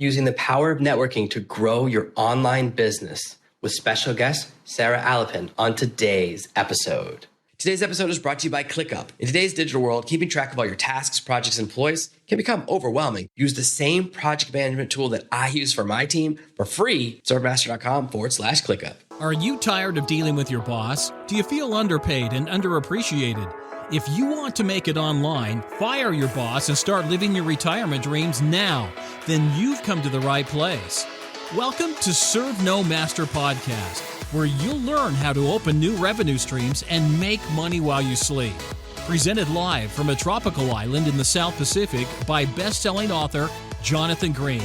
using the power of networking to grow your online business with special guest Sara Alepin on today's episode. Today's episode is brought to you by ClickUp. In today's digital world, keeping track of all your tasks, projects, and employees can become overwhelming. Use the same project management tool that I use for my team for free at servermaster.com/ClickUp. Are you tired of dealing with your boss? Do you feel underpaid and underappreciated? If you want to make it online, fire your boss and start living your retirement dreams now, then you've come to the right place. Welcome to Serve No Master Podcast, where you'll learn how to open new revenue streams and make money while you sleep. Presented live from a tropical island in the South Pacific by best-selling author Jonathan Green.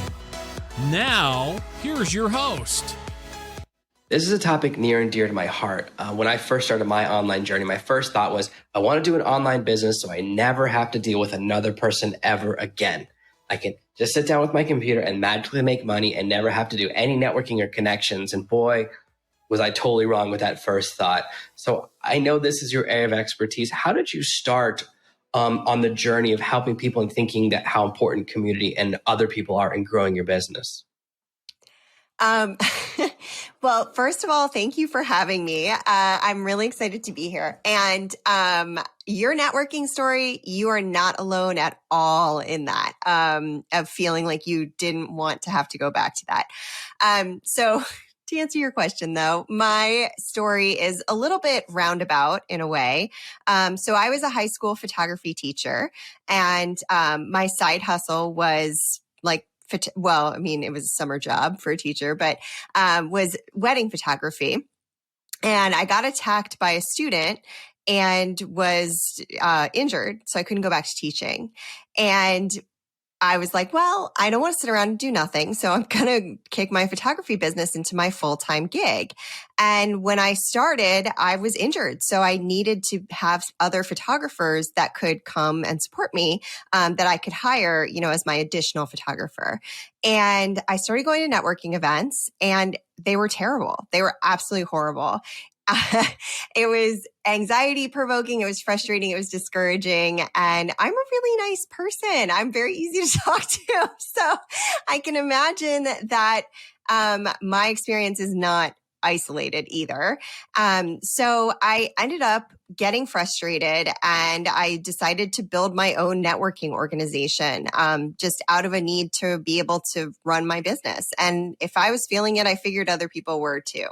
Now, here's your host. This is a topic near and dear to my heart. When I first started my online journey, my first thought was, I want to do an online business so I never have to deal with another person ever again. I can just sit down with my computer and magically make money and never have to do any networking or connections. And boy, was I totally wrong with that first thought. So I know this is your area of expertise. How did you start on the journey of helping people and thinking that how important community and other people are in growing your business? Well, first of all, thank you for having me. I'm really excited to be here. And your networking story, you are not alone at all in that, of feeling like you didn't want to have to go back to that. So to answer your question, though, my story is a little bit roundabout in a way. So I was a high school photography teacher, and my side hustle was like, it was a summer job for a teacher, but was wedding photography. And I got attacked by a student and was injured, so I couldn't go back to teaching. And I was like, well, I don't want to sit around and do nothing, so I'm going to kick my photography business into my full-time gig. And when I started, I was injured, so I needed to have other photographers that could come and support me, that I could hire, as my additional photographer. And I started going to networking events, and they were terrible. They were absolutely horrible. It was anxiety provoking. It was frustrating. It was discouraging. And I'm a really nice person. I'm very easy to talk to. So I can imagine that my experience is not isolated either. So I ended up getting frustrated, and I decided to build my own networking organization, just out of a need to be able to run my business. And if I was feeling it, I figured other people were too.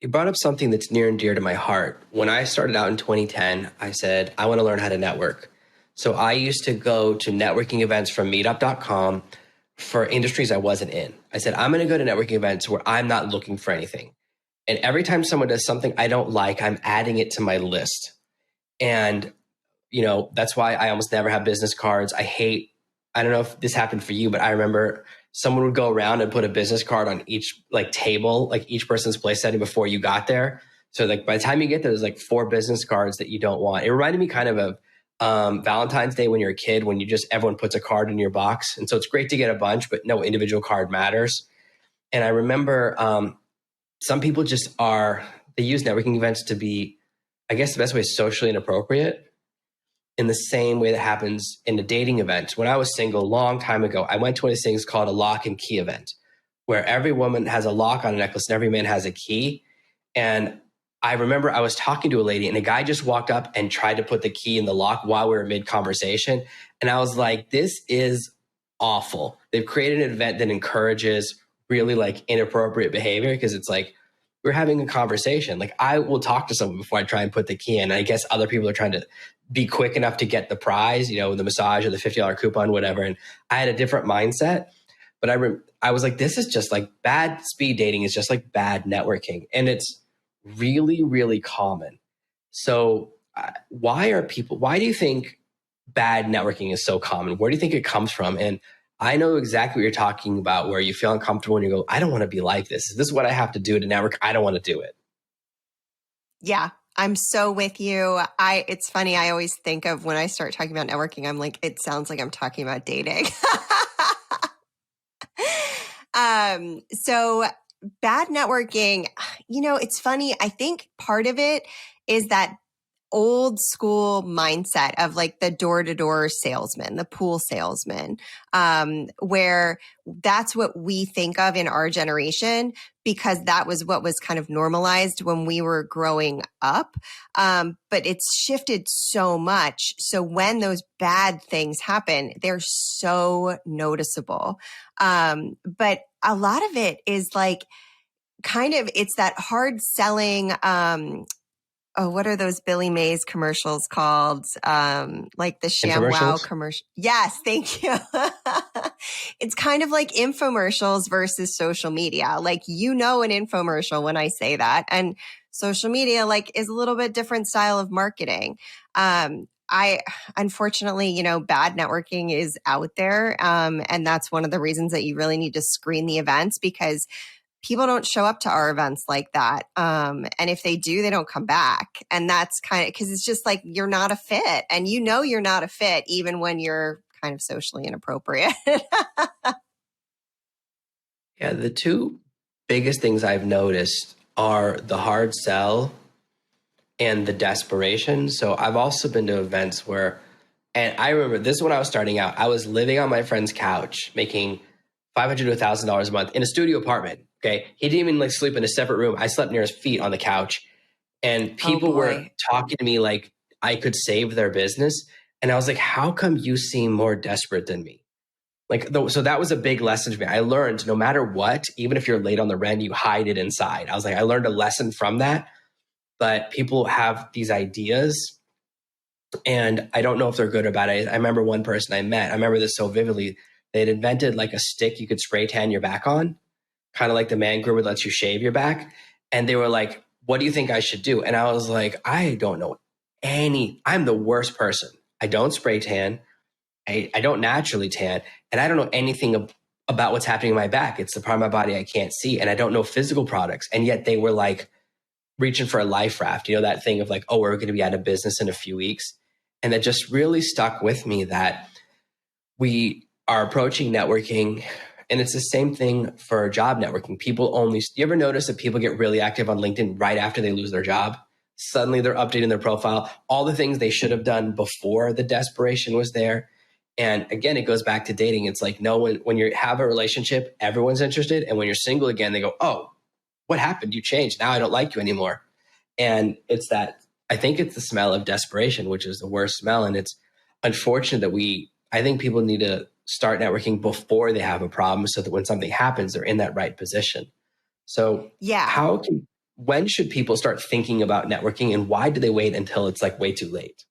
You brought up something that's near and dear to my heart. When I started out in 2010, I said, I want to learn how to network. So I used to go to networking events from meetup.com for industries I wasn't in. I said, I'm going to go to networking events where I'm not looking for anything. And every time someone does something I don't like, I'm adding it to my list. And, that's why I almost never have business cards. I don't know if this happened for you, but I remember someone would go around and put a business card on each table, each person's place setting before you got there. So by the time you get there, there's 4 business cards that you don't want. It reminded me kind of Valentine's Day when you're a kid, when everyone puts a card in your box. And so it's great to get a bunch, but no individual card matters. And I remember some people they use networking events to be, I guess the best way is socially inappropriate. In the same way that happens in a dating event. When I was single a long time ago, I went to one of these things called a lock and key event, where every woman has a lock on a necklace and every man has a key. And I remember I was talking to a lady, and a guy just walked up and tried to put the key in the lock while we were mid-conversation. And I was like, this is awful. They've created an event that encourages really inappropriate behavior, because it's we're having a conversation. I will talk to someone before I try and put the key in. I guess other people are trying to be quick enough to get the prize, the massage or the $50 coupon, whatever. And I had a different mindset, but I was like, this is just bad speed dating is just bad networking. And it's really, really common. So why do you think bad networking is so common? Where do you think it comes from? And I know exactly what you're talking about, where you feel uncomfortable and you go, I don't want to be like this. Is this what I have to do to network? I don't want to do it. Yeah, I'm so with you. It's funny. I always think of when I start talking about networking, I'm like, it sounds like I'm talking about dating. So bad networking, it's funny. I think part of it is that old school mindset of like the door-to-door salesman, the pool salesman, where that's what we think of in our generation, because that was what was kind of normalized when we were growing up. But it's shifted so much. So when those bad things happen, they're so noticeable. But a lot of it is like, kind of, it's that hard selling, what are those Billy Mays commercials called? Like the ShamWow commercial. Yes, thank you. It's kind of like infomercials versus social media. Like, an infomercial when I say that. And social media like is a little bit different style of marketing. I unfortunately, bad networking is out there. And that's one of the reasons that you really need to screen the events, because people don't show up to our events like that. And if they do, they don't come back. And that's kind of because it's just like, you're not a fit, and you're not a fit even when you're kind of socially inappropriate. Yeah, the two biggest things I've noticed are the hard sell and the desperation. So I've also been to events where, and I remember this when I was starting out, I was living on my friend's couch making $500 to $1,000 a month in a studio apartment. Okay. He didn't even like sleep in a separate room. I slept near his feet on the couch, and people were talking to me like I could save their business. And I was like, how come you seem more desperate than me? So that was a big lesson for me. I learned no matter what, even if you're late on the rent, you hide it inside. I was like, I learned a lesson from that. But people have these ideas, and I don't know if they're good or bad. I remember one person I met, I remember this so vividly. They had invented like a stick you could spray tan your back on, kind of like the man groomer lets you shave your back. And they were like, what do you think I should do? And I was like, I don't know I'm the worst person. I don't spray tan. I don't naturally tan. And I don't know anything about what's happening in my back. It's the part of my body I can't see. And I don't know physical products. And yet they were like reaching for a life raft, that thing of like, oh, we're going to be out of business in a few weeks. And that just really stuck with me, that we are approaching networking. And it's the same thing for job networking. You ever notice that people get really active on LinkedIn right after they lose their job? Suddenly they're updating their profile, all the things they should have done before the desperation was there. And again, it goes back to dating. It's like, no, when you have a relationship, everyone's interested. And when you're single again, they go, oh, what happened? You changed. Now I don't like you anymore. And I think it's the smell of desperation, which is the worst smell. And it's unfortunate that I think people need to start networking before they have a problem, so that when something happens, they're in that right position. So yeah, when should people start thinking about networking, and why do they wait until it's like way too late?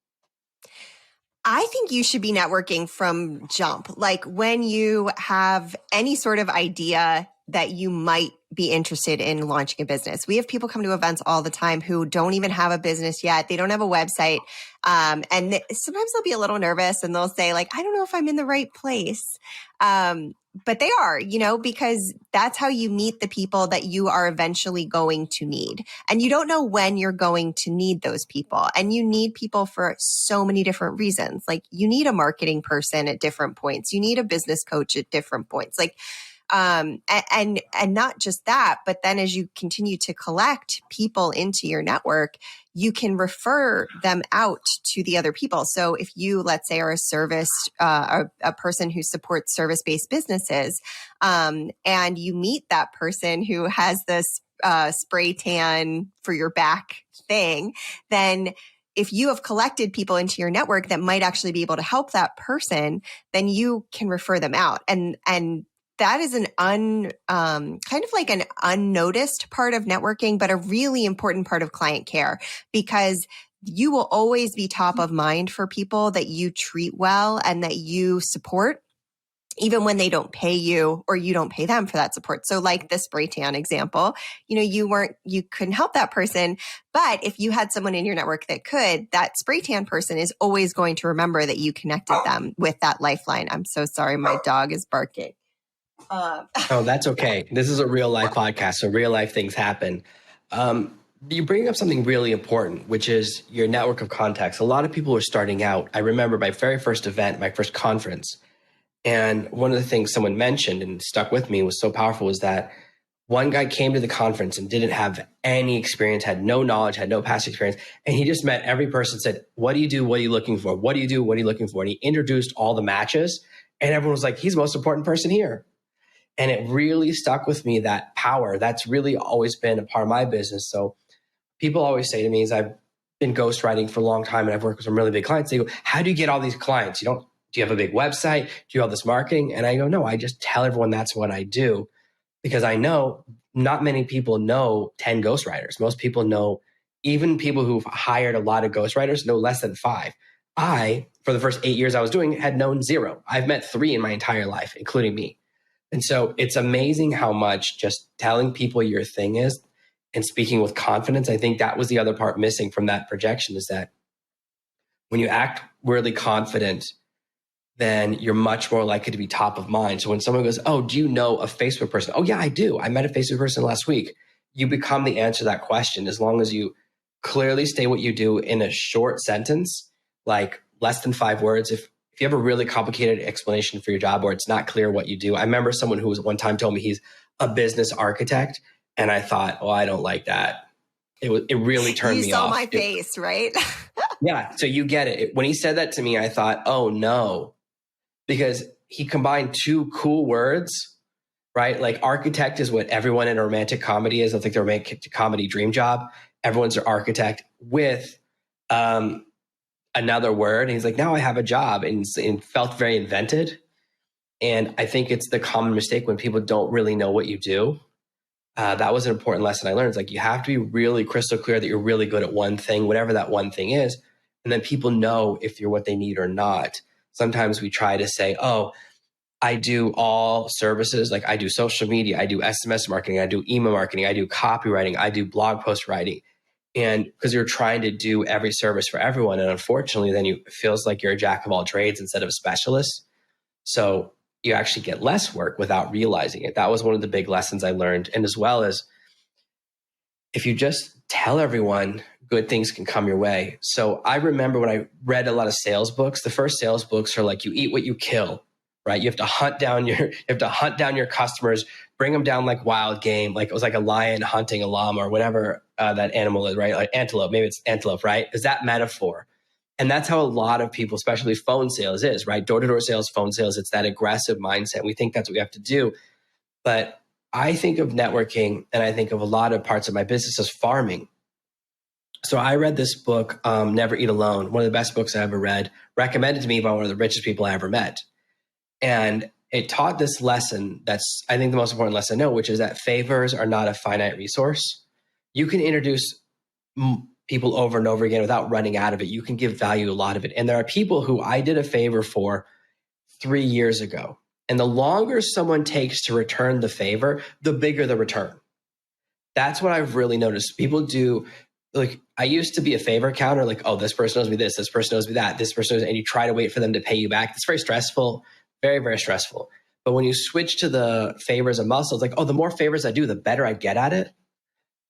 I think you should be networking from jump. Like when you have any sort of idea that you might be interested in launching a business. We have people come to events all the time who don't even have a business yet. They don't have a website. And sometimes they'll be a little nervous and they'll say like, I don't know if I'm in the right place. But they are, because that's how you meet the people that you are eventually going to need. And you don't know when you're going to need those people. And you need people for so many different reasons. Like you need a marketing person at different points. You need a business coach at different points. Like, and not just that, but then as you continue to collect people into your network, you can refer them out to the other people. So if you, let's say, are a person who supports service-based businesses, and you meet that person who has this spray tan for your back thing, then if you have collected people into your network that might actually be able to help that person, then you can refer them out. And that is kind of like an unnoticed part of networking, but a really important part of client care, because you will always be top of mind for people that you treat well and that you support, even when they don't pay you or you don't pay them for that support. So like the spray tan example, you couldn't help that person, but if you had someone in your network that could, that spray tan person is always going to remember that you connected them with that lifeline. I'm so sorry. My dog is barking. Oh, that's okay. This is a real life podcast, so real life things happen. You bring up something really important, which is your network of contacts. A lot of people are starting out. I remember my very first event, my first conference, and one of the things someone mentioned and stuck with me was so powerful was that One guy came to the conference and didn't have any experience, had no knowledge, had no past experience. And he just met every person, said, what do you do? What are you looking for? What do you do? What are you looking for? And he introduced all the matches. And everyone was like, he's the most important person here. And it really stuck with me, that power. That's really always been a part of my business. So people always say to me, as I've been ghostwriting for a long time and I've worked with some really big clients, they go, how do you get all these clients? Do you have a big website? Do you have this marketing? And I go, no, I just tell everyone that's what I do. Because I know not many people know 10 ghostwriters. Most people know, even people who've hired a lot of ghostwriters know less than 5. I, for the first 8 years I was doing it, had known 0. I've met 3 in my entire life, including me. And so it's amazing how much just telling people your thing is and speaking with confidence. I think that was the other part missing from that projection, is that when you act really confident, then you're much more likely to be top of mind. So when someone goes, oh, do you know a Facebook person? Oh, yeah, I do. I met a Facebook person last week. You become the answer to that question as long as you clearly state what you do in a short sentence, like less than 5 words. If you have a really complicated explanation for your job or it's not clear what you do. I remember someone who was one time told me he's a business architect. And I thought, oh, I don't like that. It really turned me off. You saw my face, right? Yeah. So you get it. When he said that to me, I thought, oh, no. Because he combined 2 cool words, right? Like architect is what everyone in a romantic comedy is. It's like the romantic comedy dream job. Everyone's an architect with another word. And he's like, now I have a job, and felt very invented. And I think it's the common mistake when people don't really know what you do. That was an important lesson I learned. It's like, you have to be really crystal clear that you're really good at one thing, whatever that one thing is. And then people know if you're what they need or not. Sometimes we try to say, oh, I do all services. Like I do social media, I do SMS marketing, I do email marketing, I do copywriting, I do blog post writing. And because you're trying to do every service for everyone. And unfortunately, then it feels like you're a jack of all trades instead of a specialist. So you actually get less work without realizing it. That was one of the big lessons I learned. And as well as, if you just tell everyone, good things can come your way. So I remember when I read a lot of sales books, the first sales books are like, you eat what you kill, right? You have to hunt down your customers, bring them down like wild game. Like it was like a lion hunting a llama or whatever that animal is, right? Like antelope, maybe it's antelope, right? Is that metaphor? And that's how a lot of people, especially phone sales is, right? Door-to-door sales, phone sales, it's that aggressive mindset. We think that's what we have to do. But I think of networking, and I think of a lot of parts of my business as farming. So I read this book, Never Eat Alone, one of the best books I ever read, recommended to me by one of the richest people I ever met. And it taught this lesson that's, I think, the most important lesson I know, which is that favors are not a finite resource. You can introduce people over and over again without running out of it. You can give value a lot of it. And there are people who I did a favor for 3 years ago. And the longer someone takes to return the favor, the bigger the return. That's what I've really noticed. People do, like, I used to be a favor counter, like, oh, this person owes me this person owes me that, this person owes, and you try to wait for them to pay you back. It's very stressful, very, very stressful. But when you switch to the favors and muscles, like, oh, the more favors I do, the better I get at it.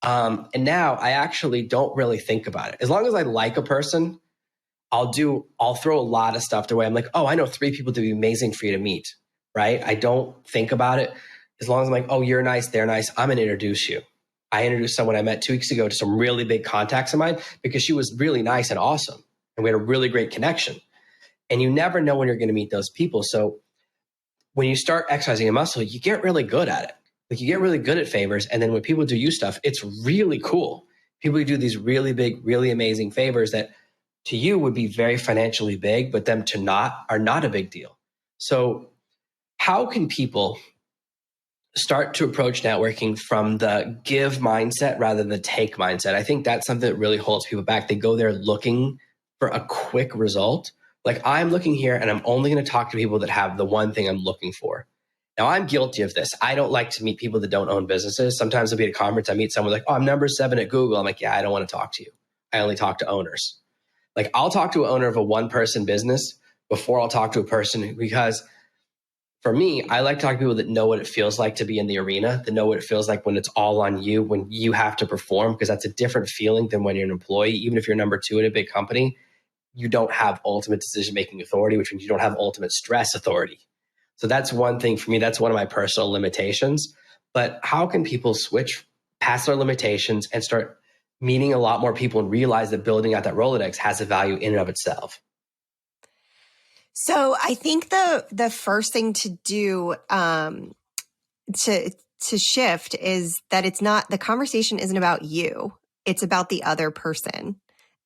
And now I actually don't really think about it. As long as I like a person, I'll throw a lot of stuff their way. I'm like, oh, I know 3 people to be amazing for you to meet, right? I don't think about it. As long as I'm like, oh, you're nice, they're nice, I'm going to introduce you. I introduced someone I met 2 weeks ago to some really big contacts of mine because she was really nice and awesome. And we had a really great connection. And you never know when you're going to meet those people. So when you start exercising a muscle, you get really good at it. Like you get really good at favors. And then when people do you stuff, it's really cool. People who do these really big, really amazing favors that to you would be very financially big, but them to not are not a big deal. So how can people start to approach networking from the give mindset rather than the take mindset? I think that's something that really holds people back. They go there looking for a quick result. Like I'm looking here and I'm only going to talk to people that have the one thing I'm looking for. Now I'm guilty of this. I don't like to meet people that don't own businesses. Sometimes I'll be at a conference, I meet someone like, oh, I'm number 7 at Google. I'm like, yeah, I don't want to talk to you. I only talk to owners. Like I'll talk to an owner of a 1-person business before I'll talk to a person, because for me, I like talking to people that know what it feels like to be in the arena, that know what it feels like when it's all on you, when you have to perform, because that's a different feeling than when you're an employee. Even if you're number 2 at a big company, you don't have ultimate decision-making authority, which means you don't have ultimate stress authority. So that's one thing for me. That's one of my personal limitations. But how can people switch past their limitations and start meeting a lot more people and realize that building out that Rolodex has a value in and of itself? So I think the first thing to do to shift is that it's not, the conversation isn't about you. It's about the other person.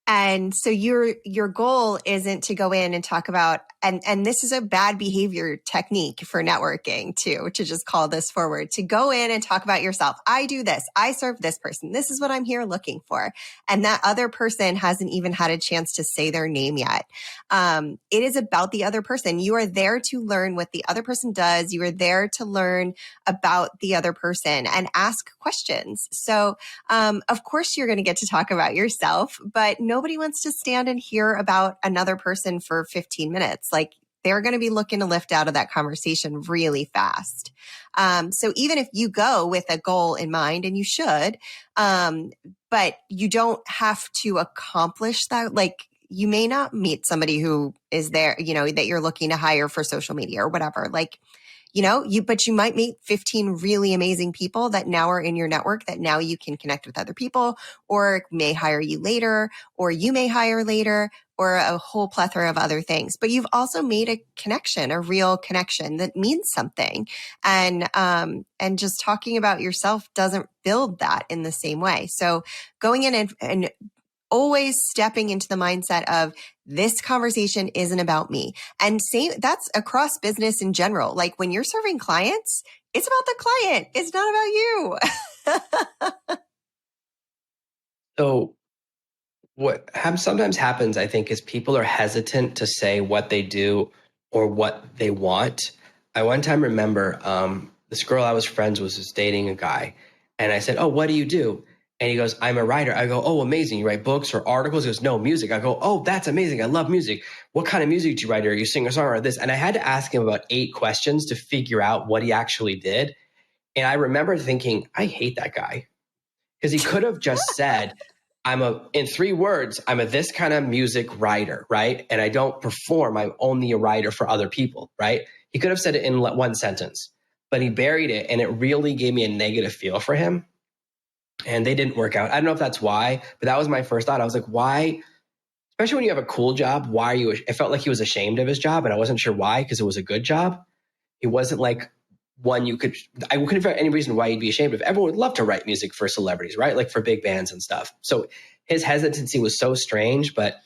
And so your goal isn't to go in and talk about, and this is a bad behavior technique for networking too, to just call this forward, to go in and talk about yourself. I do this. I serve this person. This is what I'm here looking for. And that other person hasn't even had a chance to say their name yet. It is about the other person. You are there to learn what the other person does. You are there to learn about the other person and ask questions. So, of course you're going to get to talk about yourself, but nobody wants to stand and hear about another person for 15 minutes. Like, they're going to be looking to lift out of that conversation really fast. So even if you go with a goal in mind, and you should, but you don't have to accomplish that. Like, you may not meet somebody who is there, that you're looking to hire for social media or whatever. Like, but you might meet 15 really amazing people that now are in your network, that now you can connect with other people, or may hire you later, or you may hire later, or a whole plethora of other things. But you've also made a connection, a real connection that means something. And just talking about yourself doesn't build that in the same way. So going in and always stepping into the mindset of, this conversation isn't about me. And that's across business in general. Like, when you're serving clients, it's about the client. It's not about you. So what sometimes happens, I think, is people are hesitant to say what they do or what they want. I one time remember this girl I was friends with was dating a guy, and I said, "Oh, what do you do?" And he goes, "I'm a writer." I go, "Oh, amazing. You write books or articles?" He goes, "No, music." I go, "Oh, that's amazing. I love music. What kind of music do you write? Are you a singer-songwriter or this?" And I had to ask him about 8 questions to figure out what he actually did. And I remember thinking, I hate that guy, because he could have just said, in 3 words, I'm a this kind of music writer, right? And I don't perform. I'm only a writer for other people, right? He could have said it in 1 sentence, but he buried it, and it really gave me a negative feel for him. And they didn't work out. I don't know if that's why, but that was my first thought. I was like, why, especially when you have a cool job, why are you? It felt like he was ashamed of his job, and I wasn't sure why, because it was a good job. It wasn't like one I couldn't figure out any reason why he'd be ashamed of. Everyone would love to write music for celebrities, right? Like for big bands and stuff. So his hesitancy was so strange. But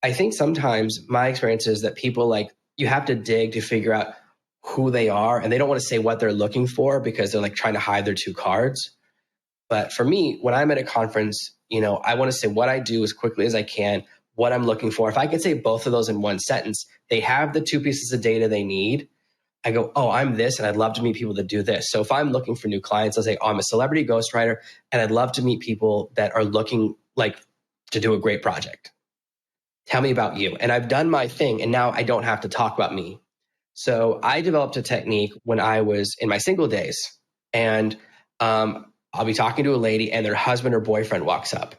I think sometimes my experience is that people, you have to dig to figure out who they are, and they don't want to say what they're looking for because they're like trying to hide their 2 cards. But for me, when I'm at a conference, I want to say what I do as quickly as I can, what I'm looking for. If I can say both of those in 1 sentence, they have the 2 pieces of data they need. I go, "Oh, I'm this, and I'd love to meet people that do this." So if I'm looking for new clients, I'll say, "Oh, I'm a celebrity ghostwriter, and I'd love to meet people that are looking to do a great project. Tell me about you." And I've done my thing, and now I don't have to talk about me. So I developed a technique when I was in my single days, and I'll be talking to a lady, and their husband or boyfriend walks up,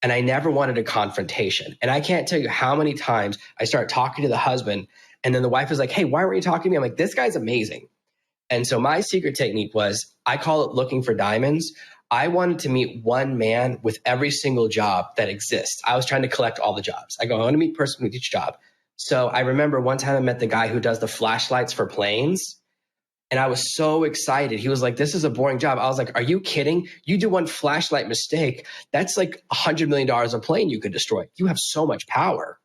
and I never wanted a confrontation. And I can't tell you how many times I start talking to the husband, and then the wife is like, "Hey, why weren't you talking to me?" I'm like, "This guy's amazing." And so my secret technique was, I call it looking for diamonds. I wanted to meet one man with every single job that exists. I was trying to collect all the jobs. I go, I want to meet a person with each job. So I remember one time I met the guy who does the flashlights for planes. And I was so excited. He was like, "This is a boring job." I was like, "Are you kidding? You do one flashlight mistake, that's like $100 million a plane you could destroy. You have so much power."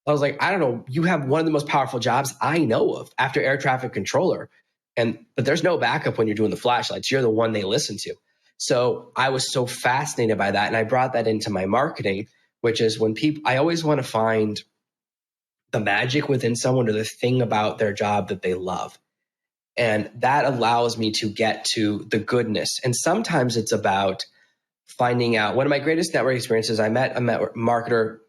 I was like, "I don't know. You have one of the most powerful jobs I know of after air traffic controller. But there's no backup when you're doing the flashlights. You're the one they listen to." So I was so fascinated by that. And I brought that into my marketing, which is when I always want to find the magic within someone or the thing about their job that they love. And that allows me to get to the goodness. And sometimes it's about finding out. One of my greatest network experiences, I met a marketer,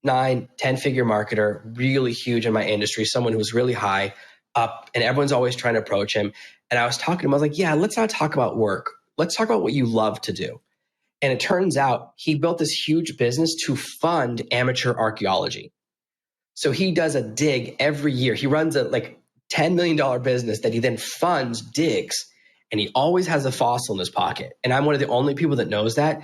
9-10-figure marketer, really huge in my industry, someone who was really high up, and everyone's always trying to approach him. And I was talking to him, I was like, "Yeah, let's not talk about work. Let's talk about what you love to do." And it turns out he built this huge business to fund amateur archaeology. So he does a dig every year. He runs a $10 million business that he then funds digs. and he always has a fossil in his pocket. And I'm one of the only people that knows that.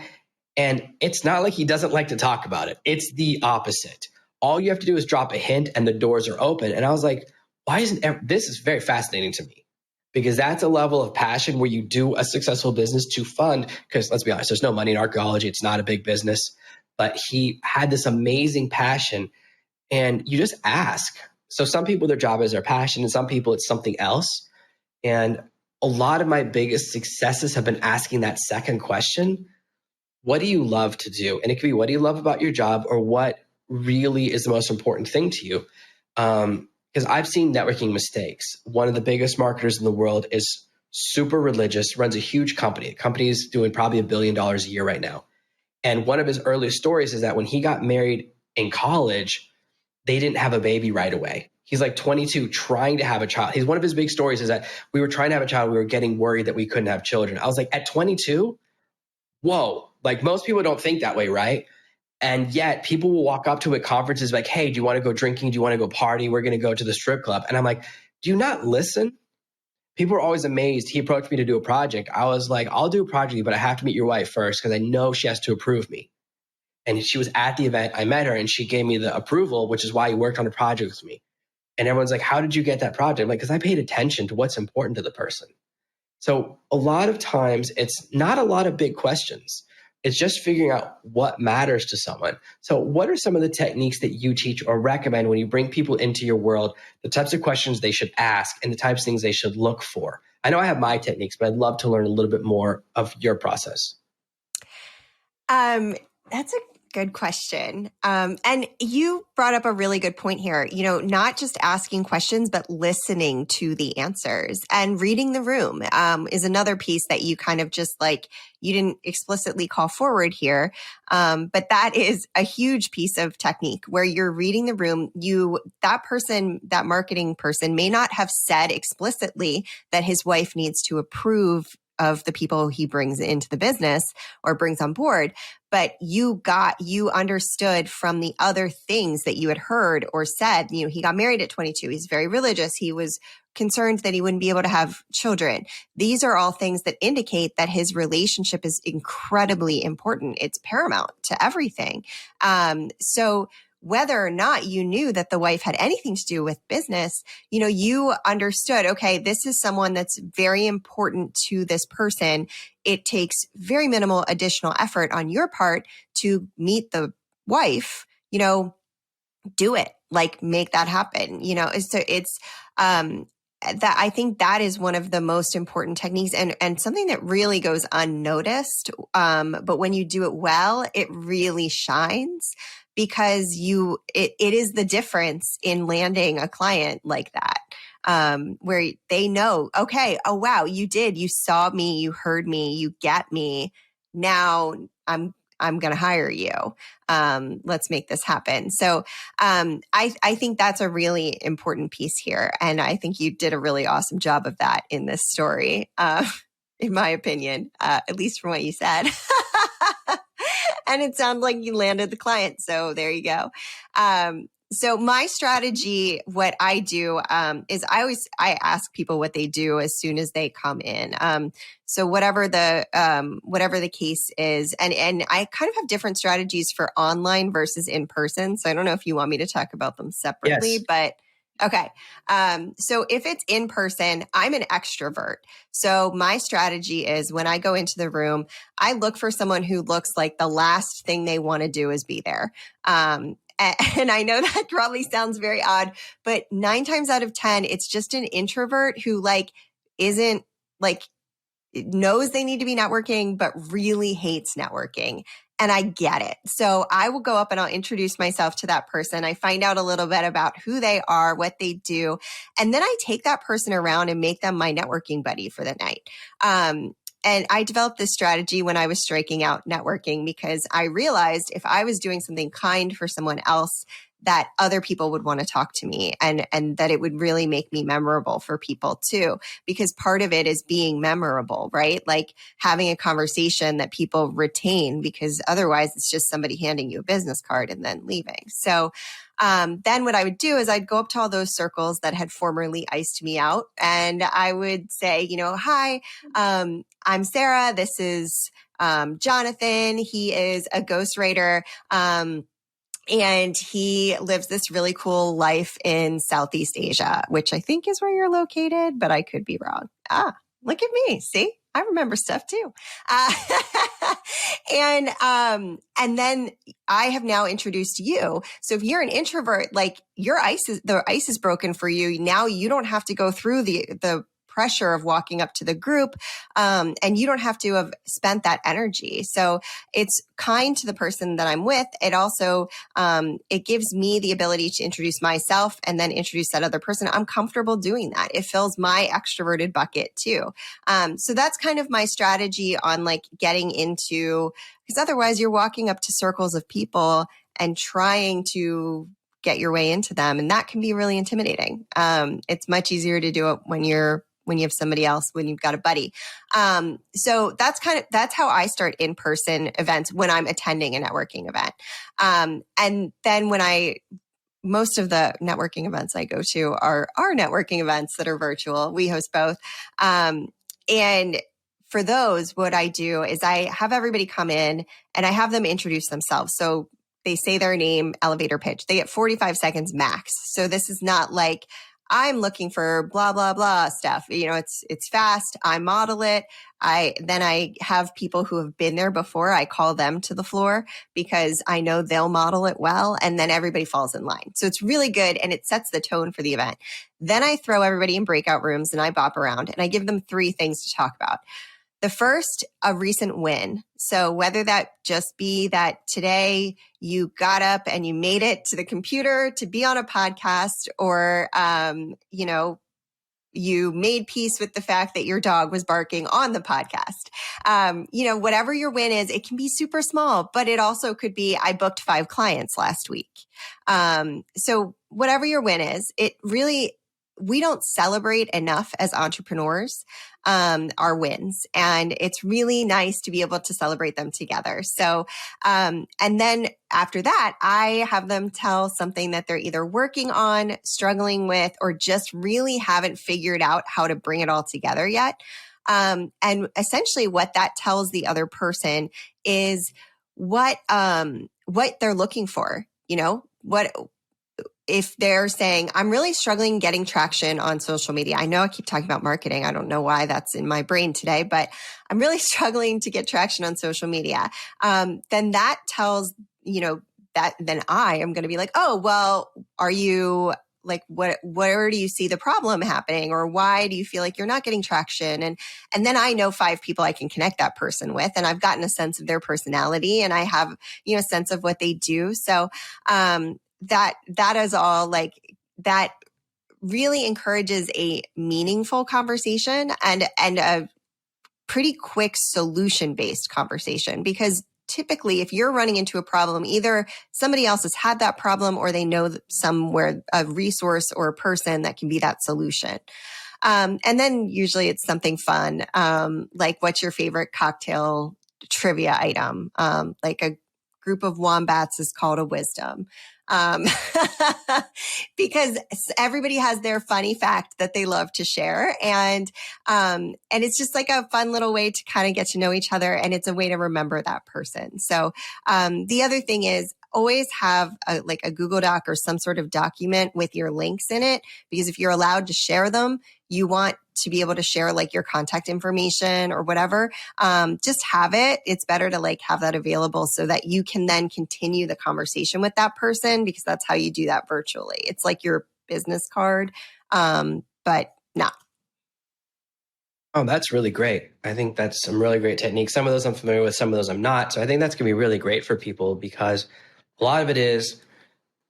And it's not like he doesn't like to talk about it. It's the opposite. All you have to do is drop a hint and the doors are open. And I was like, why isn't this is very fascinating to me, because that's a level of passion where you do a successful business to fund, because let's be honest, there's no money in archaeology. It's not a big business, but he had this amazing passion and you just ask. So some people, their job is their passion, and some people it's something else. And a lot of my biggest successes have been asking that second question. What do you love to do? And it could be, what do you love about your job, or what really is the most important thing to you? Because I've seen networking mistakes. One of the biggest marketers in the world is super religious, runs a huge company. The company's doing probably $1 billion a year right now. And one of his earliest stories is that when he got married in college, they didn't have a baby right away. He's like 22 trying to have a child. One of his big stories is that we were trying to have a child. We were getting worried that we couldn't have children. I was like, at 22, whoa, like most people don't think that way, right? And yet people will walk up to at conferences like, hey, do you want to go drinking? Do you want to go party? We're going to go to the strip club. And I'm like, do you not listen? People are always amazed. He approached me to do a project. I was like, I'll do a project, but I have to meet your wife first because I know she has to approve me. And she was at the event. I met her and she gave me the approval, which is why he worked on a project with me. And everyone's like, how did you get that project? I'm like, because I paid attention to what's important to the person. So a lot of times it's not a lot of big questions. It's just figuring out what matters to someone. So what are some of the techniques that you teach or recommend when you bring people into your world, the types of questions they should ask and the types of things they should look for? I know I have my techniques, but I'd love to learn a little bit more of your process. That's a good question. And you brought up a really good point here. Not just asking questions, but listening to the answers and reading the room is another piece that you kind of just like, you didn't explicitly call forward here. But that is a huge piece of technique where you're reading the room. That marketing person may not have said explicitly that his wife needs to approve of the people he brings into the business or brings on board. But you understood from the other things that you had heard or said. He got married at 22. He's very religious. He was concerned that he wouldn't be able to have children. These are all things that indicate that his relationship is incredibly important. It's paramount to everything. So whether or not you knew that the wife had anything to do with business, you understood, okay, this is someone that's very important to this person. It takes very minimal additional effort on your part to meet the wife, do it, like make that happen, So it's, that I think that is one of the most important techniques and something that really goes unnoticed. But when you do it well, it really shines because it is the difference in landing a client like that. Where they know, okay, oh wow, you saw me, you heard me, you get me. Now I'm going to hire you. Let's make this happen. So I think that's a really important piece here. And I think you did a really awesome job of that in this story, in my opinion, at least from what you said. And it sounded like you landed the client. So there you go. So my strategy, what I do is I ask people what they do as soon as they come in. So whatever the case is, and I kind of have different strategies for online versus in person. So I don't know if you want me to talk about them separately, Yes. but okay. So if it's in person, I'm an extrovert. So my strategy is when I go into the room, I look for someone who looks like the last thing they want to do is be there. And I know that probably sounds very odd, but 9 times out of 10, it's just an introvert who isn't knows they need to be networking, but really hates networking. And I get it. So I will go up and I'll introduce myself to that person. I find out a little bit about who they are, what they do. And then I take that person around and make them my networking buddy for the night. And I developed this strategy when I was striking out networking because I realized if I was doing something kind for someone else, that other people would want to talk to me, and that it would really make me memorable for people too, because part of it is being memorable, right? Like having a conversation that people retain, because otherwise it's just somebody handing you a business card and then leaving. So then what I would do is I'd go up to all those circles that had formerly iced me out, and I would say, hi, I'm Sara. This is Jonathan. He is a ghostwriter. And he lives this really cool life in Southeast Asia, which I think is where you're located, but I could be wrong. Look at me. See, I remember stuff too. And then I have now introduced you. So if you're an introvert, like the ice is broken for you. Now you don't have to go through the pressure of walking up to the group. And you don't have to have spent that energy. So it's kind to the person that I'm with. It also, it gives me the ability to introduce myself and then introduce that other person. I'm comfortable doing that. It fills my extroverted bucket too. So that's kind of my strategy on like getting into, because otherwise you're walking up to circles of people and trying to get your way into them. And that can be really intimidating. It's much easier to do it when you have somebody else, when you've got a buddy. So that's how I start in-person events when I'm attending a networking event. And then most of the networking events I go to are networking events that are virtual. We host both. And for those, what I do is I have everybody come in and I have them introduce themselves. So they say their name, elevator pitch. They get 45 seconds max. So this is not like, I'm looking for blah, blah, blah stuff. It's fast. I model it. Then I have people who have been there before. I call them to the floor because I know they'll model it well. And then everybody falls in line. So it's really good. And it sets the tone for the event. Then I throw everybody in breakout rooms and I bop around and I give them 3 things to talk about. The first, a recent win. So whether that just be that today you got up and you made it to the computer to be on a podcast, or, you made peace with the fact that your dog was barking on the podcast. Whatever your win is, it can be super small, but it also could be, I booked 5 clients last week. So whatever your win is, we don't celebrate enough as entrepreneurs, our wins. And it's really nice to be able to celebrate them together. So, and then after that, I have them tell something that they're either working on, struggling with, or just really haven't figured out how to bring it all together yet. And essentially what that tells the other person is what they're looking for, if they're saying, I'm really struggling getting traction on social media. I know I keep talking about marketing. I don't know why that's in my brain today, but I'm really struggling to get traction on social media. Then that tells, that then I am going to be like, oh, well, are you like, where do you see the problem happening? Or why do you feel like you're not getting traction? And then I know 5 people I can connect that person with, and I've gotten a sense of their personality and I have, a sense of what they do. So, that is all like that really encourages a meaningful conversation and a pretty quick solution-based conversation, because typically if you're running into a problem, either somebody else has had that problem or they know somewhere a resource or a person that can be that solution. And then usually it's something fun, like what's your favorite cocktail trivia item? Like a group of wombats is called a wisdom. Because everybody has their funny fact that they love to share. And it's just like a fun little way to kind of get to know each other. And it's a way to remember that person. So, the other thing is always have a Google Doc or some sort of document with your links in it, because if you're allowed to share them, you want to be able to share like your contact information or whatever. Just have it. It's better to like have that available so that you can then continue the conversation with that person, because that's how you do that virtually. It's like your business card, but not. Oh, that's really great. I think that's some really great techniques. Some of those I'm familiar with, some of those I'm not. So I think that's going to be really great for people, because a lot of it is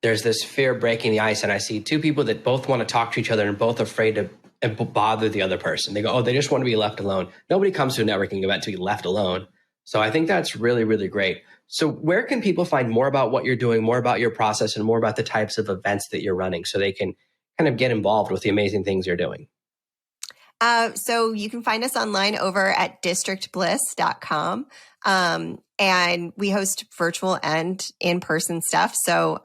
there's this fear of breaking the ice. And I see 2 people that both want to talk to each other and both afraid to bother the other person. They go, oh, they just want to be left alone. Nobody comes to a networking event to be left alone. So I think that's really, really great. So where can people find more about what you're doing, more about your process, and more about the types of events that you're running so they can kind of get involved with the amazing things you're doing? So you can find us online over at districtbliss.com. And we host virtual and in-person stuff. So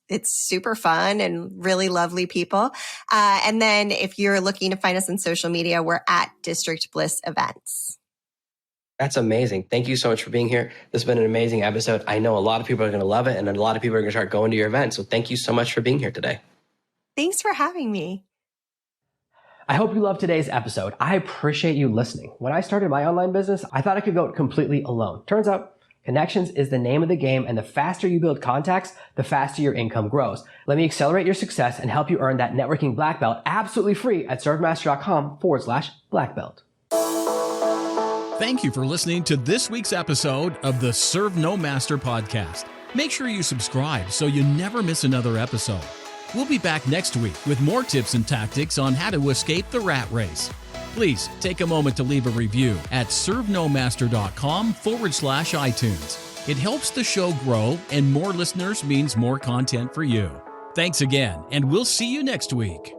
it's super fun and really lovely people. And then if you're looking to find us on social media, we're at District Bliss Events. That's amazing. Thank you so much for being here. This has been an amazing episode. I know a lot of people are going to love it, and a lot of people are going to start going to your event. So thank you so much for being here today. Thanks for having me. I hope you loved today's episode. I appreciate you listening. When I started my online business, I thought I could go it completely alone. Turns out, connections is the name of the game, and the faster you build contacts, the faster your income grows. Let me accelerate your success and help you earn that networking black belt absolutely free at servemaster.com/black belt. Thank you for listening to this week's episode of the Serve No Master podcast. Make sure you subscribe so you never miss another episode. We'll be back next week with more tips and tactics on how to escape the rat race. Please take a moment to leave a review at servenomaster.com/iTunes. It helps the show grow, and more listeners means more content for you. Thanks again, and we'll see you next week.